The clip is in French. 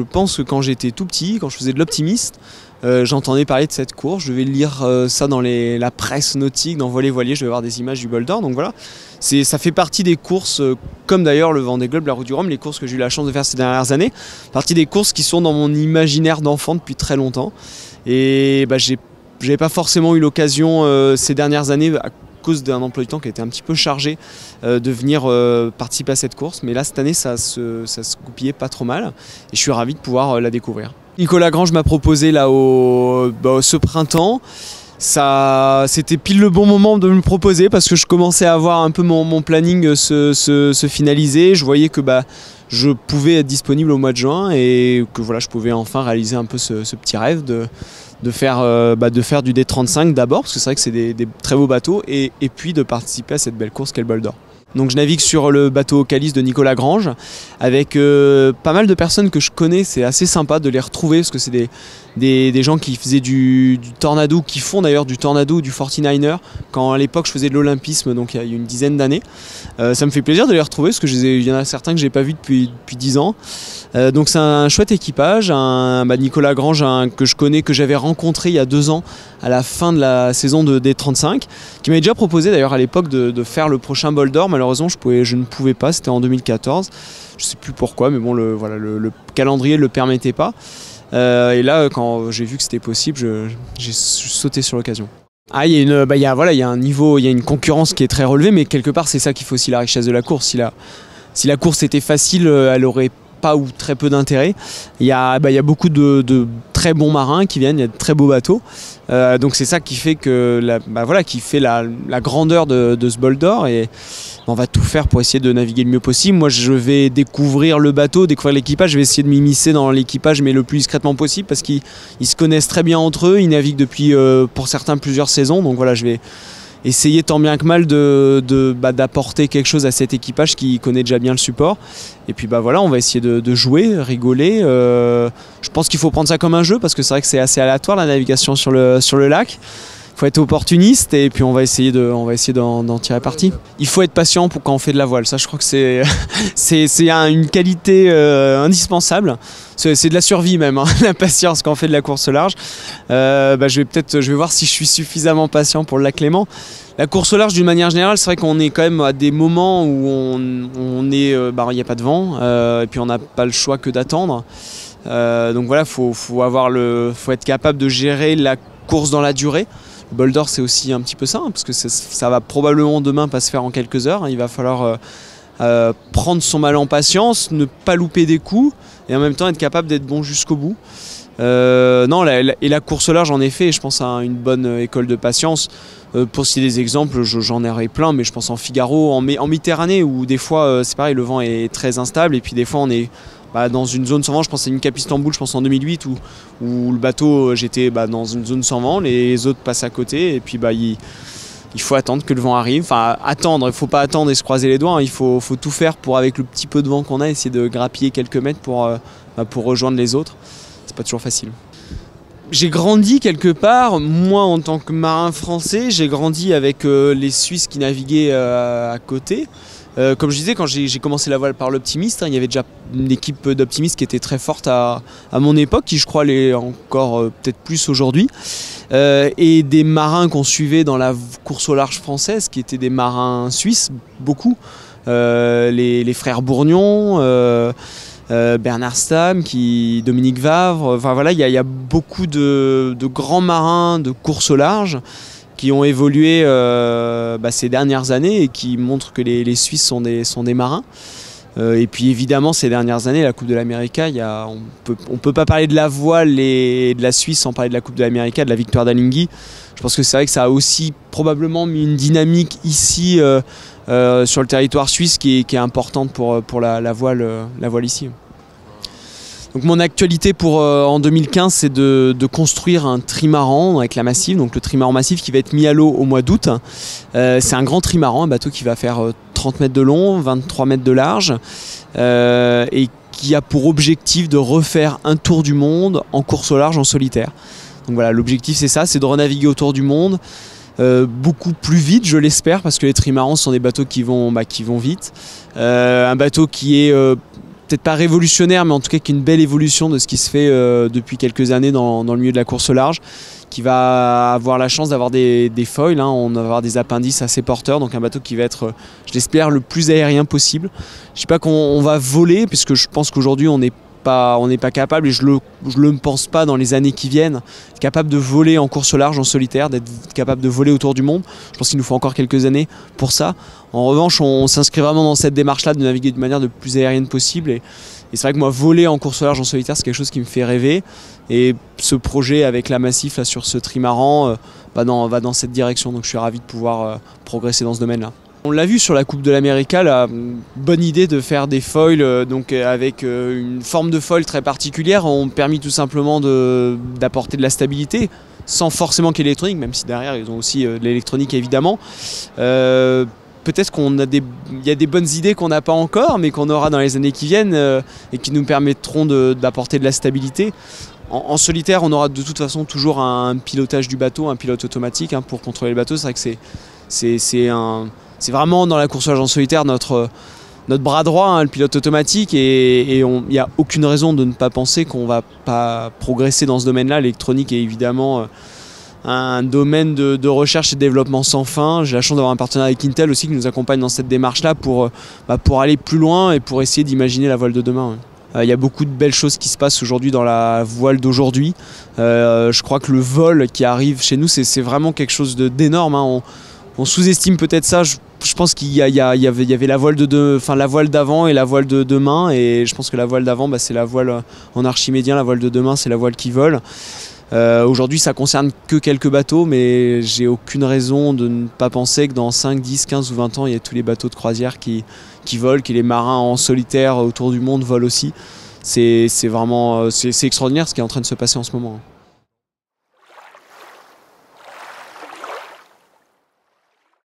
pense que quand j'étais tout petit, quand je faisais de l'optimiste, j'entendais parler de cette course, je devais lire ça dans la presse nautique, dans Voilier, je devais voir des images du bol d'or, donc voilà. Ça fait partie des courses, comme d'ailleurs le Vendée Globe, la Route du Rhum, les courses que j'ai eu la chance de faire ces dernières années, partie des courses qui sont dans mon imaginaire d'enfant depuis très longtemps. Et j'avais pas forcément eu l'occasion ces dernières années, à cause d'un emploi du temps qui a été un petit peu chargé, de venir participer à cette course. Mais là, cette année, ça se goupillait pas trop mal. Et je suis ravi de pouvoir la découvrir. Nicolas Grange m'a proposé là ce printemps. C'était pile le bon moment de me proposer parce que je commençais à voir un peu mon planning se finaliser. Je voyais que je pouvais être disponible au mois de juin et que voilà, je pouvais enfin réaliser un peu ce petit rêve de faire du D35 d'abord, parce que c'est vrai que c'est des très beaux bateaux, et puis de participer à cette belle course qu'est le bol d'or. Donc je navigue sur le bateau Calice de Nicolas Grange avec pas mal de personnes que je connais. C'est assez sympa de les retrouver parce que c'est des gens qui faisaient du Tornado, qui font d'ailleurs du Tornado ou du 49er quand à l'époque je faisais de l'olympisme, donc il y a une dizaine d'années. Ça me fait plaisir de les retrouver parce que il y en a certains que je n'ai pas vus depuis 10 ans. Donc c'est un chouette équipage, Nicolas Grange que je connais, que j'avais rencontré il y a 2 ans à la fin de la saison de D35, qui m'avait déjà proposé d'ailleurs à l'époque de faire le prochain bol d'or. Malheureusement je ne pouvais pas, c'était en 2014, je ne sais plus pourquoi, mais bon le calendrier ne le permettait pas. Et là quand j'ai vu que c'était possible, j'ai sauté sur l'occasion. Il y a un niveau, il y a une concurrence qui est très relevée, mais quelque part c'est ça qui fait aussi la richesse de la course. Si la course était facile, elle aurait pas ou très peu d'intérêt. Il y a beaucoup de très bons marins qui viennent, il y a de très beaux bateaux. Donc c'est ça qui fait que la grandeur de ce bol d'or, et on va tout faire pour essayer de naviguer le mieux possible. Moi je vais découvrir le bateau, découvrir l'équipage, je vais essayer de m'immiscer dans l'équipage mais le plus discrètement possible parce qu'ils se connaissent très bien entre eux, ils naviguent depuis pour certains plusieurs saisons, donc voilà, je vais essayer tant bien que mal d'apporter quelque chose à cet équipage qui connaît déjà bien le support. Et puis on va essayer de jouer, rigoler. Je pense qu'il faut prendre ça comme un jeu parce que c'est vrai que c'est assez aléatoire la navigation sur le lac. Il faut être opportuniste et puis on va essayer d'en tirer parti. Il faut être patient quand on fait de la voile. Ça, je crois que c'est une qualité indispensable. C'est de la survie même, hein, la patience quand on fait de la course large. Je vais voir si je suis suffisamment patient pour le lac Léman. La course large, d'une manière générale, c'est vrai qu'on est quand même à des moments où il n'y a pas de vent et puis on n'a pas le choix que d'attendre. Donc voilà, faut être capable de gérer la course dans la durée. Le bol d'or, c'est aussi un petit peu ça, hein, parce que ça va probablement demain pas se faire en quelques heures. Il va falloir prendre son mal en patience, ne pas louper des coups et en même temps être capable d'être bon jusqu'au bout. La course large, en effet, je pense à une bonne école de patience. Pour citer des exemples, j'en aurais plein, mais je pense en Figaro, en Méditerranée, où des fois, c'est pareil, le vent est très instable et puis des fois on est dans une zone sans vent. Je pense à une Cap Istanbul, je pense en 2008, où le bateau, j'étais dans une zone sans vent, les autres passent à côté et puis il faut attendre que le vent arrive. Enfin, attendre, il ne faut pas attendre et se croiser les doigts, hein. Il faut tout faire pour, avec le petit peu de vent qu'on a, essayer de grappiller quelques mètres pour rejoindre les autres. C'est pas toujours facile. J'ai grandi quelque part, moi en tant que marin français, j'ai grandi avec les Suisses qui naviguaient à côté. Comme je disais, quand j'ai commencé la voile par l'Optimiste, il y avait déjà une équipe d'optimistes qui était très forte à mon époque, qui je crois l'est encore peut-être plus aujourd'hui. Et des marins qu'on suivait dans la course au large française, qui étaient des marins suisses, beaucoup. Les frères Bourgnon, Bernard Stamm, Dominique Vavre. Enfin voilà, il y a beaucoup de grands marins de course au large qui ont évolué ces dernières années et qui montrent que les Suisses sont des marins. Et puis évidemment, ces dernières années, la Coupe de l'América, on peut pas parler de la voile et de la Suisse sans parler de la Coupe de l'América, de la victoire d'Alinghi. Je pense que c'est vrai que ça a aussi probablement mis une dynamique ici sur le territoire suisse qui est importante pour la voile ici. Donc mon actualité en 2015, c'est de construire un trimaran avec la Massive, donc le trimaran Massive qui va être mis à l'eau au mois d'août. C'est un grand trimaran, un bateau qui va faire 30 mètres de long, 23 mètres de large, et qui a pour objectif de refaire un tour du monde en course au large en solitaire. Donc voilà, l'objectif c'est ça, c'est de renaviguer autour du monde, beaucoup plus vite je l'espère, parce que les trimarans sont des bateaux qui vont vite. Un bateau qui est peut-être pas révolutionnaire, mais en tout cas qui est une belle évolution de ce qui se fait depuis quelques années dans le milieu de la course au large, qui va avoir la chance d'avoir des foils, hein. On va avoir des appendices assez porteurs, donc un bateau qui va être, je l'espère, le plus aérien possible. Je ne dis pas qu'on va voler, puisque je pense qu'aujourd'hui on n'est pas capable, et je le pense pas dans les années qui viennent, capable de voler en course au large, en solitaire, d'être capable de voler autour du monde. Je pense qu'il nous faut encore quelques années pour ça. En revanche, on s'inscrit vraiment dans cette démarche-là de naviguer de manière le plus aérienne possible. Et c'est vrai que moi, voler en course au large, en solitaire, c'est quelque chose qui me fait rêver. Et ce projet avec la Massif là, sur ce trimaran va dans cette direction. Donc je suis ravi de pouvoir progresser dans ce domaine-là. On l'a vu sur la Coupe de l'América, la bonne idée de faire des foils donc avec une forme de foil très particulière ont permis tout simplement d'apporter de la stabilité sans forcément qu'il y ait l'électronique, même si derrière ils ont aussi de l'électronique évidemment. Peut-être qu'il y a des bonnes idées qu'on n'a pas encore, mais qu'on aura dans les années qui viennent et qui nous permettront d'apporter de la stabilité. En solitaire, on aura de toute façon toujours un pilotage du bateau, un pilote automatique hein, pour contrôler le bateau. C'est vrai que c'est vraiment dans la course au large en solitaire notre bras droit, hein, le pilote automatique, et il n'y a aucune raison de ne pas penser qu'on ne va pas progresser dans ce domaine-là. L'électronique est évidemment un domaine de recherche et de développement sans fin. J'ai la chance d'avoir un partenaire avec Intel aussi qui nous accompagne dans cette démarche-là pour aller plus loin et pour essayer d'imaginer la voile de demain. Ouais. Il y a beaucoup de belles choses qui se passent aujourd'hui dans la voile d'aujourd'hui. Je crois que le vol qui arrive chez nous, c'est vraiment quelque chose d'énorme. Hein. On sous-estime peut-être ça. Je pense qu'il y avait la voile la voile d'avant et la voile de demain. Et je pense que la voile d'avant, c'est la voile en archimédien. La voile de demain, c'est la voile qui vole. Aujourd'hui, ça concerne que quelques bateaux, mais j'ai aucune raison de ne pas penser que dans 5, 10, 15 ou 20 ans, il y a tous les bateaux de croisière qui volent, que les marins en solitaire autour du monde volent aussi. C'est extraordinaire ce qui est en train de se passer en ce moment.